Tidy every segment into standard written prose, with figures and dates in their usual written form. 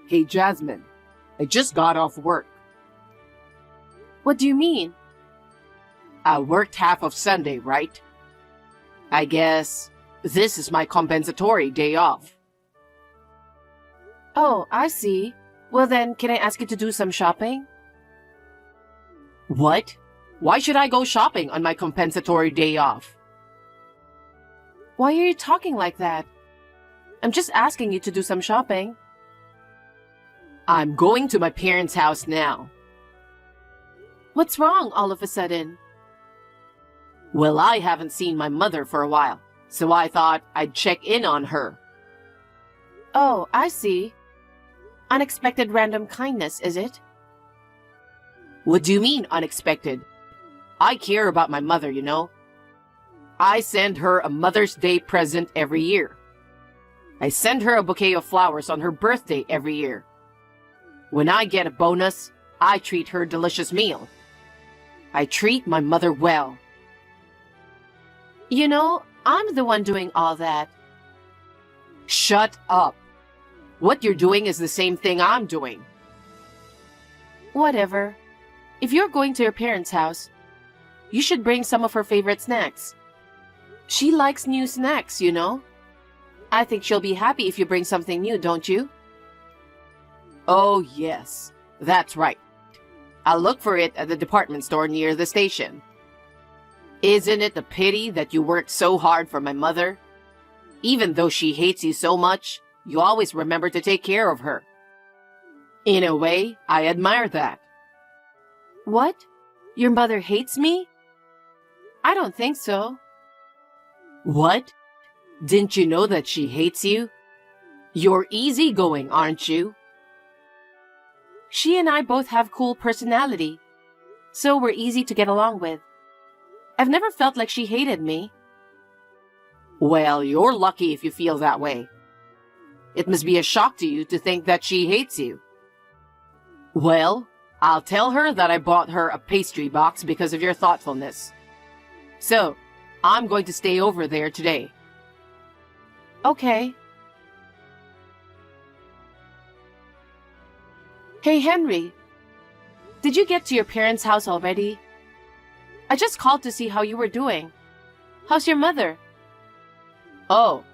Hey Jasmine, I just got off work. What do you mean? I worked half of Sunday, right? I guess this is my compensatory day off. Oh, I see. Well then, can I ask you to do some shopping? What? Why should I go shopping on my compensatory day off? Why are you talking like that? I'm just asking you to do some shopping. I'm going to my parents' house now. What's wrong all of a sudden? Well, I haven't seen my mother for a while, so I thought I'd check in on her. Oh, I see. Unexpected random kindness, is it? What do you mean, unexpected? I care about my mother, you know. I send her a Mother's Day present every year. I send her a bouquet of flowers on her birthday every year. When I get a bonus, I treat her a delicious meal. I treat my mother well. You know, I'm the one doing all that. Shut up. What you're doing is the same thing I'm doing. Whatever. If you're going to your parents' house, you should bring some of her favorite snacks. She likes new snacks, you know. I think she'll be happy if you bring something new, don't you? Oh, yes. That's right. I'll look for it at the department store near the station. Isn't it a pity that you worked so hard for my mother? Even though she hates you so much, you always remember to take care of her. In a way, I admire that. What? Your mother hates me? I don't think so. What? Didn't you know that she hates you? You're easygoing, aren't you? She and I both have cool personality, so we're easy to get along with. I've never felt like she hated me. Well, you're lucky if you feel that way. It must be a shock to you to think that she hates you. Well, I'll tell her that I bought her a pastry box because of your thoughtfulness. So, I'm going to stay over there today. Okay. Hey, Henry. Did you get to your parents' house already? I just called to see how you were doing. How's your mother? Oh,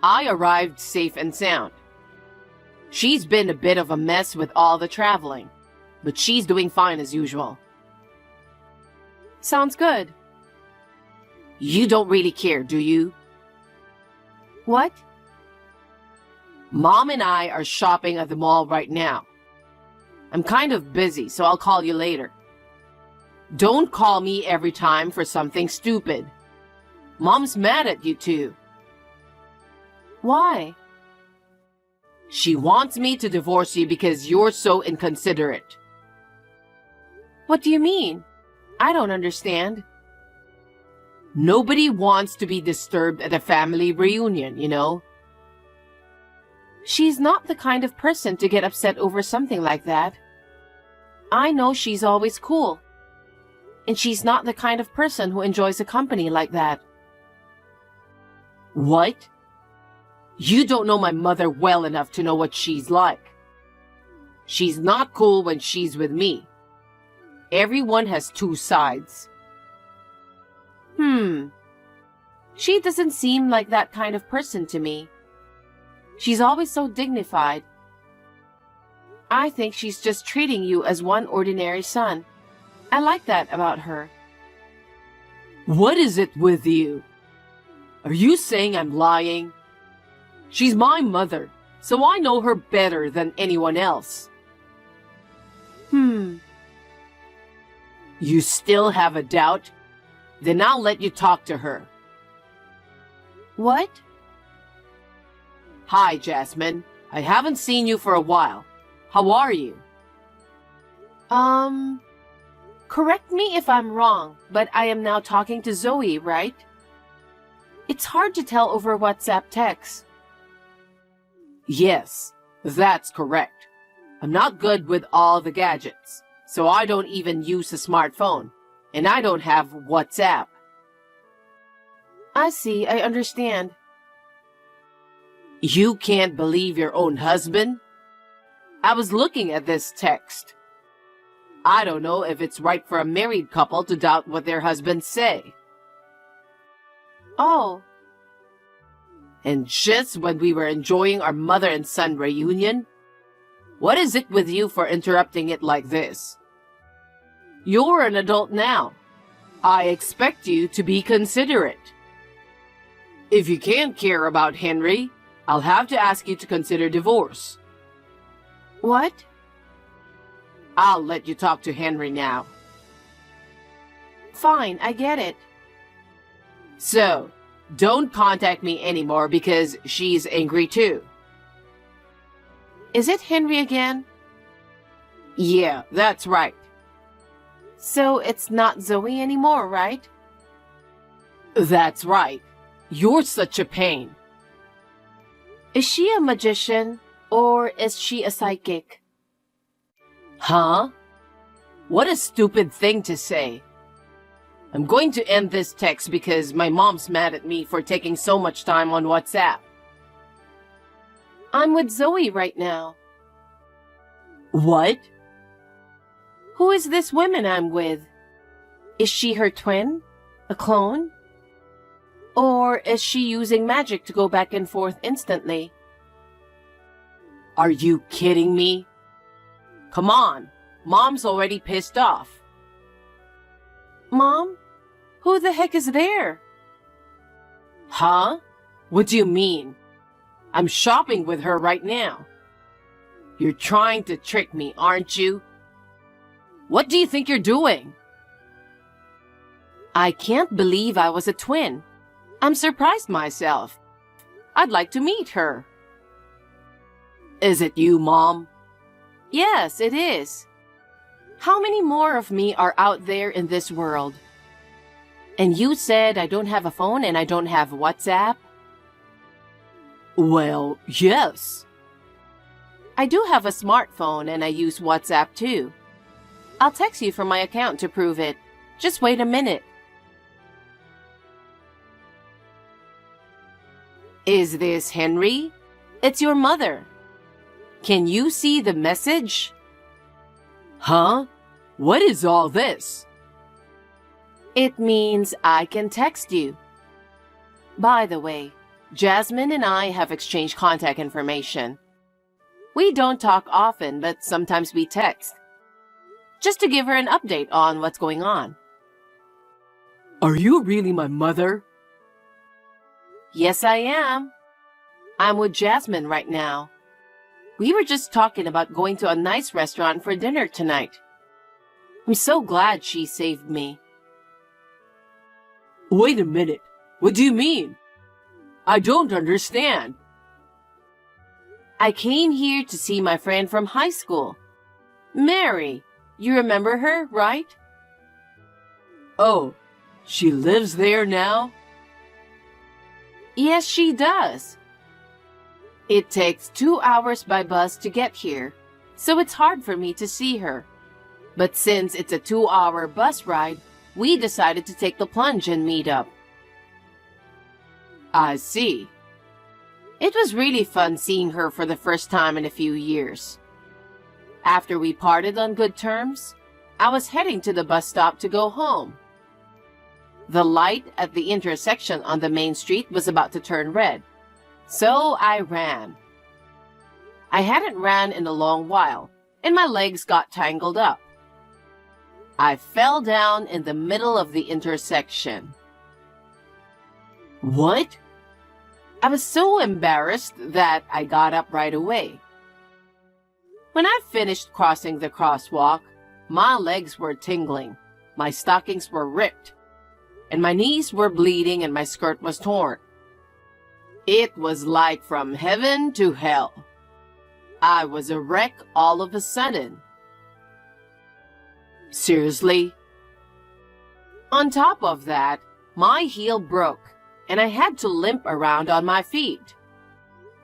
I arrived safe and sound. She's been a bit of a mess with all the traveling, but she's doing fine as usual. Sounds good. You don't really care, do you? What? Mom and I are shopping at the mall right now. I'm kind of busy, so I'll call you later. Don't call me every time for something stupid. Mom's mad at you too. Why? She wants me to divorce you because you're so inconsiderate. What do you mean? I don't understand. Nobody wants to be disturbed at a family reunion, you know? She's not the kind of person to get upset over something like that. I know she's always cool. And she's not the kind of person who enjoys a company like that. What? You don't know my mother well enough to know what she's like. She's not cool when she's with me. Everyone has two sides. She doesn't seem like that kind of person to me. She's always so dignified. I think she's just treating you as one ordinary son. I like that about her. What is it with you? Are you saying I'm lying? She's my mother, so I know her better than anyone else. You still have a doubt? Then I'll let you talk to her. What? Hi, Jasmine. I haven't seen you for a while. How are you? Correct me if I'm wrong, but I am now talking to Zoe, right? It's hard to tell over WhatsApp text. Yes, that's correct. I'm not good with all the gadgets, so I don't even use a smartphone, and I don't have WhatsApp. I see, I understand. You can't believe your own husband? I was looking at this text. I don't know if it's right for a married couple to doubt what their husbands say. Oh, And just when we were enjoying our mother and son reunion, what is it with you for interrupting it like this? You're an adult now. I expect you to be considerate. If you can't care about Henry, I'll have to ask you to consider divorce. what? I'll let you talk to Henry now. Fine, I get it. So, don't contact me anymore because she's angry too. Is it Henry again? Yeah, that's right. So it's not Zoe anymore, right? That's right. You're such a pain. Is she a magician or is she a psychic? Huh? What a stupid thing to say. I'm going to end this text because my mom's mad at me for taking so much time on WhatsApp. I'm with Zoe right now. What? Who is this woman I'm with? Is she her twin? A clone? Or is she using magic to go back and forth instantly? Are you kidding me? Come on, Mom's already pissed off. Mom? Who the heck is there? Huh? What do you mean? I'm shopping with her right now. You're trying to trick me, aren't you? What do you think you're doing? I can't believe I was a twin. I'm surprised myself. I'd like to meet her. Is it you, Mom? Yes, it is. How many more of me are out there in this world? And you said I don't have a phone and I don't have WhatsApp? Well, yes. I do have a smartphone and I use WhatsApp too. I'll text you from my account to prove it. Just wait a minute. Is this Henry? It's your mother. Can you see the message? Huh? What is all this? It means I can text you. By the way, Jasmine and I have exchanged contact information. We don't talk often, but sometimes we text. Just to give her an update on what's going on. Are you really my mother? Yes, I am. I'm with Jasmine right now. We were just talking about going to a nice restaurant for dinner tonight. I'm so glad she saved me. Wait a minute. What do you mean? I don't understand. I came here to see my friend from high school. Mary. You remember her, right? Oh, she lives there now? Yes, she does. It takes 2 hours by bus to get here, so it's hard for me to see her. But since it's a 2-hour bus ride, we decided to take the plunge and meet up. I see. It was really fun seeing her for the first time in a few years. After we parted on good terms, I was heading to the bus stop to go home. The light at the intersection on the main street was about to turn red, so I ran. I hadn't ran in a long while, and my legs got tangled up. I fell down in the middle of the intersection. What? I was so embarrassed that I got up right away. When I finished crossing the crosswalk, my legs were tingling, my stockings were ripped, and my knees were bleeding and my skirt was torn. It was like from heaven to hell. I was a wreck all of a sudden. Seriously? On top of that, my heel broke, and I had to limp around on my feet.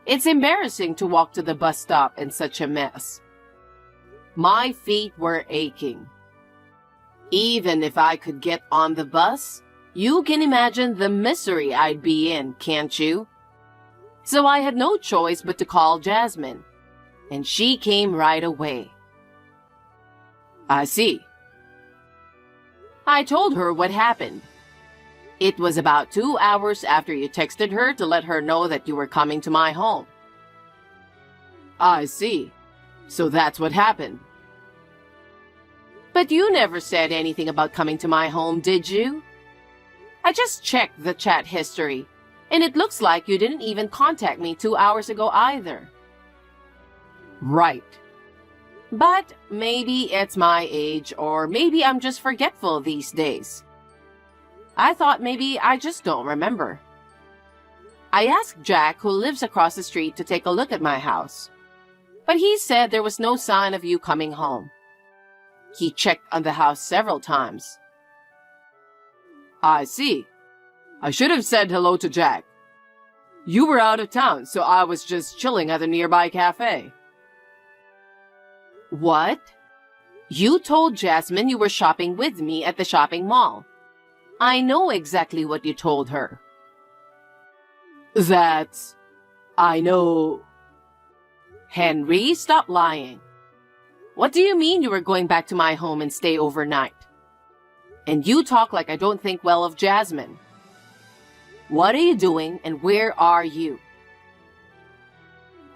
It's embarrassing to walk to the bus stop in such a mess. My feet were aching. Even if I could get on the bus, you can imagine the misery I'd be in, can't you? So I had no choice but to call Jasmine. and she came right away. I see. I told her what happened. It was about 2 hours after you texted her to let her know that you were coming to my home. I see. So that's what happened. But you never said anything about coming to my home, did you? I just checked the chat history, and it looks like you didn't even contact me 2 hours ago either. Right. But maybe it's my age, or maybe I'm just forgetful these days. I thought maybe I just don't remember. I asked Jack, who lives across the street, to take a look at my house, but he said there was no sign of you coming home. He checked on the house several times. I see. I should have said hello to Jack. You were out of town, so I was just chilling at a nearby cafe. What? You told Jasmine you were shopping with me at the shopping mall. I know exactly what you told her. I know. Henry, stop lying. What do you mean you were going back to my home and stay overnight? And you talk like I don't think well of Jasmine. What are you doing and where are you?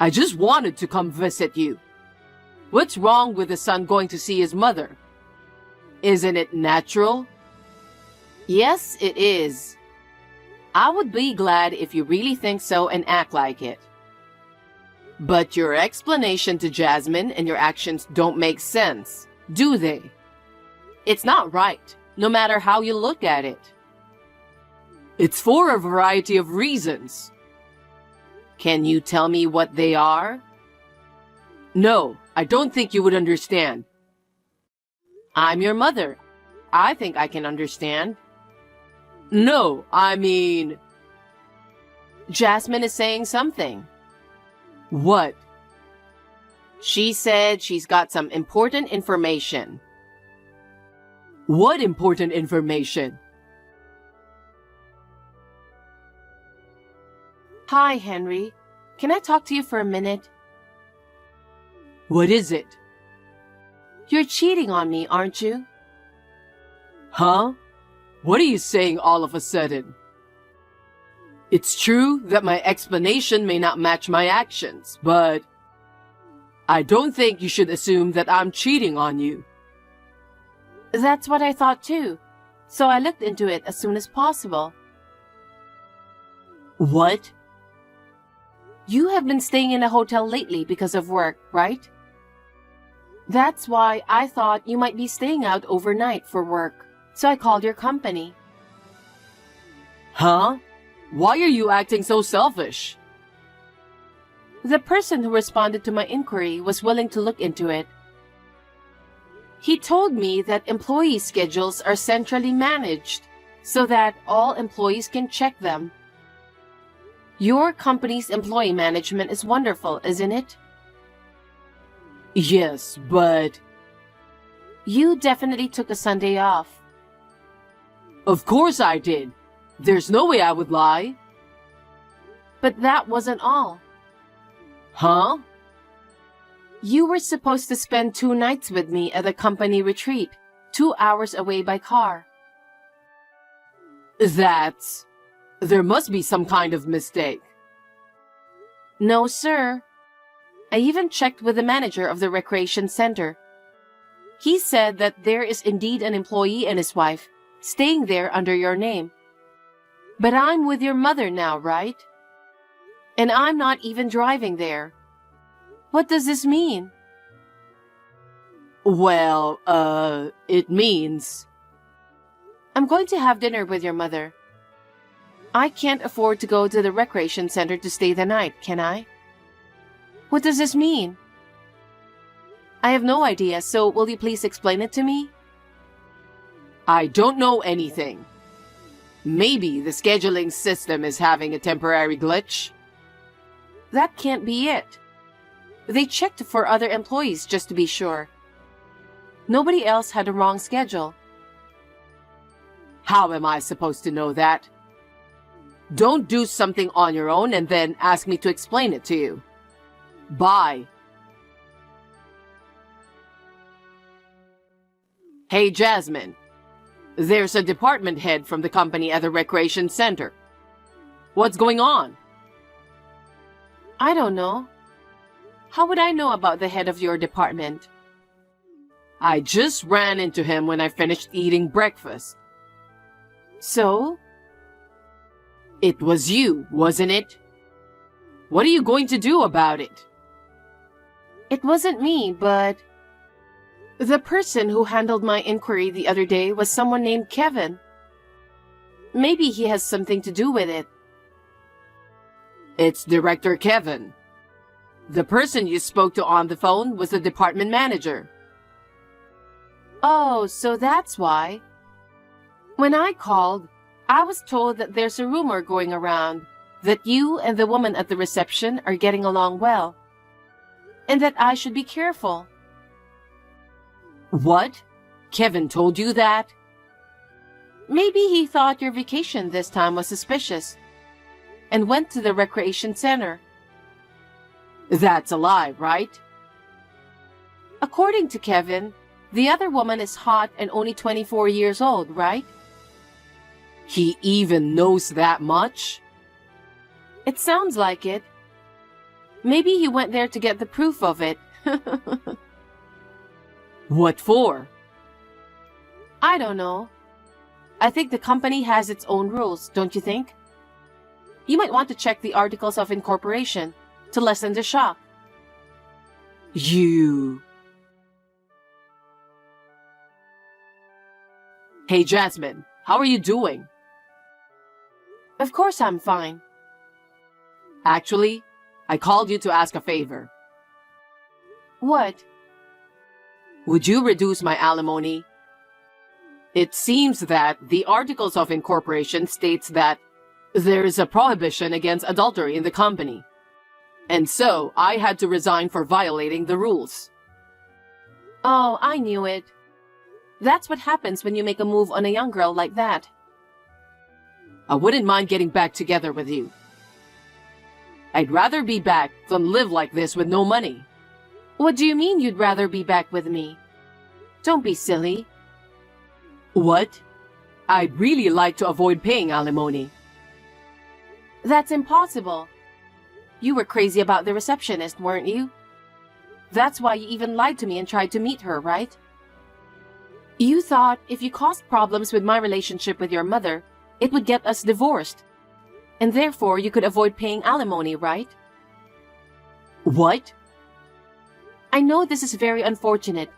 I just wanted to come visit you. What's wrong with the son going to see his mother? Isn't it natural? Yes, it is. I would be glad if you really think so and act like it. But your explanation to Jasmine and your actions don't make sense, do they? It's not right, no matter how you look at it. It's for a variety of reasons. Can you tell me what they are? No, I don't think you would understand. I'm your mother. I think I can understand. No, I mean... Jasmine is saying something. What? She said she's got some important information. What important information? Hi, Henry. Can I talk to you for a minute? What is it? You're cheating on me, aren't you? Huh? What are you saying all of a sudden? It's true that my explanation may not match my actions, but I don't think you should assume that I'm cheating on you. That's what I thought too, so I looked into it as soon as possible. What? You have been staying in a hotel lately because of work, right? That's why I thought you might be staying out overnight for work, so I called your company. Huh? Why are you acting so selfish? The person who responded to my inquiry was willing to look into it. He told me that employee schedules are centrally managed so that all employees can check them. Your company's employee management is wonderful, isn't it? Yes, but... You definitely took a Sunday off. Of course I did. There's no way I would lie. But that wasn't all. Huh? You were supposed to spend 2 nights with me at a company retreat, 2 hours away by car. There must be some kind of mistake. No, sir. I even checked with the manager of the recreation center. He said that there is indeed an employee and his wife staying there under your name. But I'm with your mother now, right? And I'm not even driving there. What does this mean? Well, it means... I'm going to have dinner with your mother. I can't afford to go to the recreation center to stay the night, can I? What does this mean? I have no idea, so will you please explain it to me? I don't know anything. Maybe the scheduling system is having a temporary glitch. That can't be it. They checked for other employees just to be sure. Nobody else had a wrong schedule. How am I supposed to know that? Don't do something on your own and then ask me to explain it to you. Bye. Hey, Jasmine. There's a department head from the company at the recreation center. What's going on? I don't know. How would I know about the head of your department? I just ran into him when I finished eating breakfast. So? It was you, wasn't it? What are you going to do about it? It wasn't me, but the person who handled my inquiry the other day was someone named Kevin. Maybe he has something to do with it. It's Director Kevin. The person you spoke to on the phone was the department manager. Oh, so that's why. When I called, I was told that there's a rumor going around that you and the woman at the reception are getting along well, and that I should be careful. What? Kevin told you that? Maybe he thought your vacation this time was suspicious and went to the recreation center. That's a lie, right? According to Kevin, the other woman is hot and only 24 years old, right? He even knows that much? It sounds like it. Maybe he went there to get the proof of it. What for? I don't know. I think the company has its own rules, don't you think? You might want to check the articles of incorporation to lessen the shock. You... Hey, Jasmine, how are you doing? Of course I'm fine. Actually, I called you to ask a favor. What? Would you reduce my alimony? It seems that the Articles of Incorporation states that there is a prohibition against adultery in the company. And so, I had to resign for violating the rules. Oh, I knew it. That's what happens when you make a move on a young girl like that. I wouldn't mind getting back together with you. I'd rather be back than live like this with no money. What do you mean you'd rather be back with me? Don't be silly. What? I'd really like to avoid paying alimony. That's impossible. You were crazy about the receptionist, weren't you? That's why you even lied to me and tried to meet her, right? You thought if you caused problems with my relationship with your mother, it would get us divorced. And therefore you could avoid paying alimony, right? What? I know this is very unfortunate,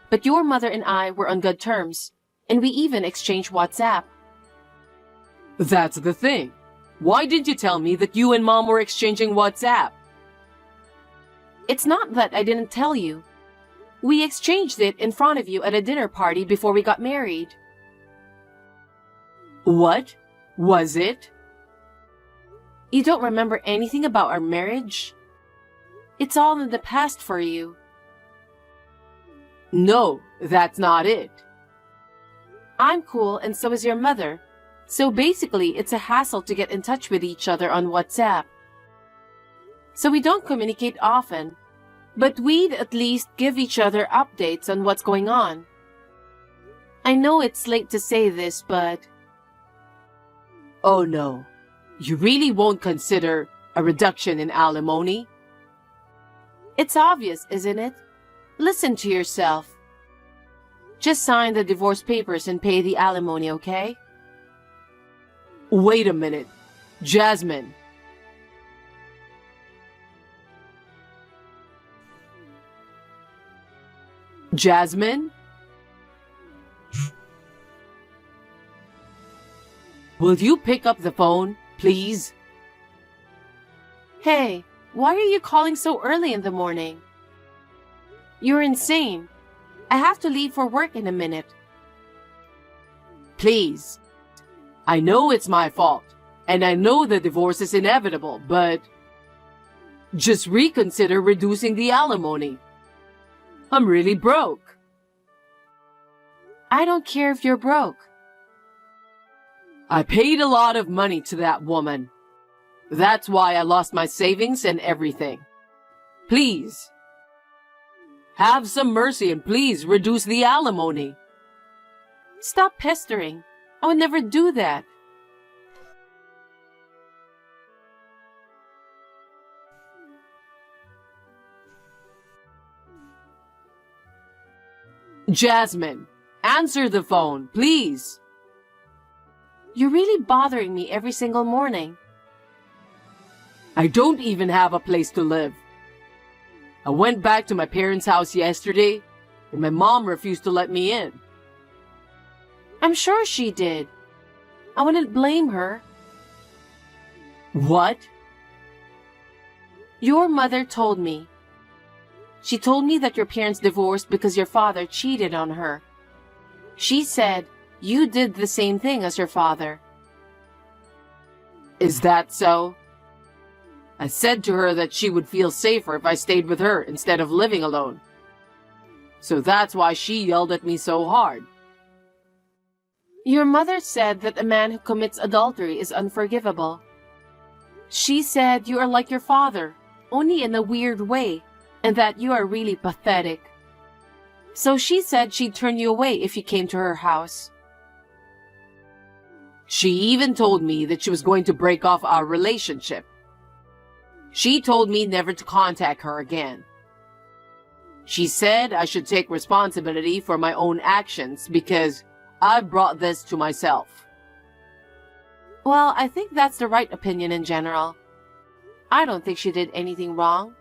but your mother and I were on good terms, and we even exchanged WhatsApp. That's the thing. Why didn't you tell me that you and Mom were exchanging WhatsApp? It's not that I didn't tell you. We exchanged it in front of you at a dinner party before we got married. What? Was it? You don't remember anything about our marriage? It's all in the past for you. No, that's not it. I'm cool and so is your mother. So basically, it's a hassle to get in touch with each other on WhatsApp. So we don't communicate often, but we'd at least give each other updates on what's going on. I know it's late to say this, but... Oh no. You really won't consider a reduction in alimony? It's obvious, isn't it? Listen to yourself. Just sign the divorce papers and pay the alimony, okay? Wait a minute. Jasmine. Jasmine? Will you pick up the phone, please? Hey, why are you calling so early in the morning? You're insane. I have to leave for work in a minute. Please. I know it's my fault, and I know the divorce is inevitable, but just reconsider reducing the alimony. I'm really broke. I don't care if you're broke. I paid a lot of money to that woman. That's why I lost my savings and everything. Please. Have some mercy and please reduce the alimony. Stop pestering. I would never do that. Jasmine, answer the phone, please. You're really bothering me every single morning. I don't even have a place to live. I went back to my parents' house yesterday, and my mom refused to let me in. I'm sure she did. I wouldn't blame her. What? Your mother told me. She told me that your parents divorced because your father cheated on her. She said you did the same thing as your father. Is that so? I said to her that she would feel safer if I stayed with her instead of living alone. So that's why she yelled at me so hard. Your mother said that a man who commits adultery is unforgivable. She said you are like your father, only in a weird way, and that you are really pathetic. So she said she'd turn you away if you came to her house. She even told me that she was going to break off our relationship. She told me never to contact her again. She said I should take responsibility for my own actions because I brought this to myself. Well, I think that's the right opinion in general. I don't think she did anything wrong.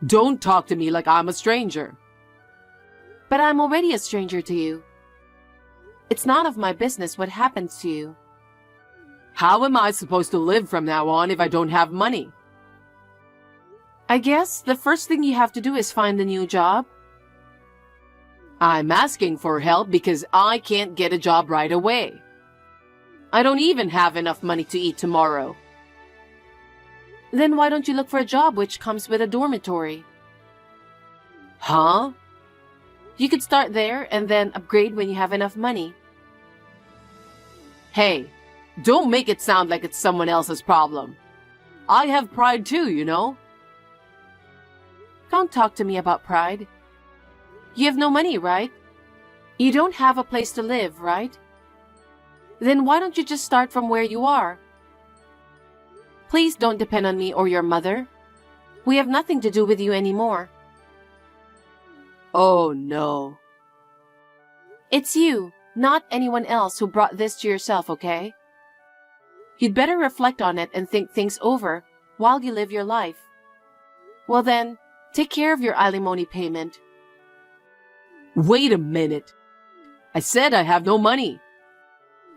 Don't talk to me like I'm a stranger. But I'm already a stranger to you. It's none of my business what happens to you. How am I supposed to live from now on if I don't have money? I guess the first thing you have to do is find a new job. I'm asking for help because I can't get a job right away. I don't even have enough money to eat tomorrow. Then why don't you look for a job which comes with a dormitory? Huh? You could start there and then upgrade when you have enough money. Hey, don't make it sound like it's someone else's problem. I have pride too, you know? Don't talk to me about pride. You have no money, right? You don't have a place to live, right? Then why don't you just start from where you are? Please don't depend on me or your mother. We have nothing to do with you anymore. Oh no. It's you, not anyone else, who brought this to yourself, okay? You'd better reflect on it and think things over while you live your life. Well then, take care of your alimony payment. Wait a minute. I said I have no money.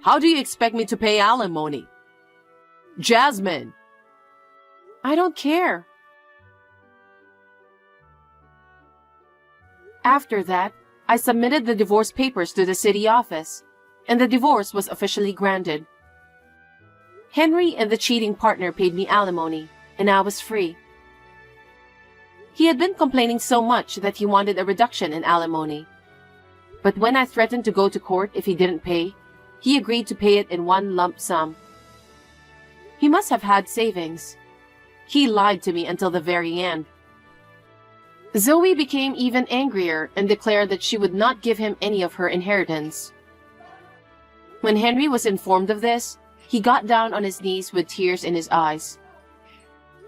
How do you expect me to pay alimony? Jasmine! I don't care. After that, I submitted the divorce papers to the city office, and the divorce was officially granted. Henry and the cheating partner paid me alimony, and I was free. He had been complaining so much that he wanted a reduction in alimony. But when I threatened to go to court if he didn't pay, he agreed to pay it in one lump sum. He must have had savings. He lied to me until the very end. Zoe became even angrier and declared that she would not give him any of her inheritance. When Henry was informed of this, he got down on his knees with tears in his eyes.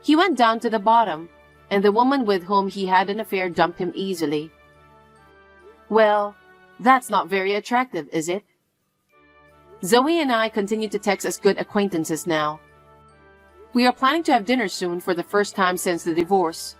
He went down to the bottom, and the woman with whom he had an affair dumped him easily. Well, that's not very attractive, is it? Zoe and I continue to text as good acquaintances now. We are planning to have dinner soon for the first time since the divorce.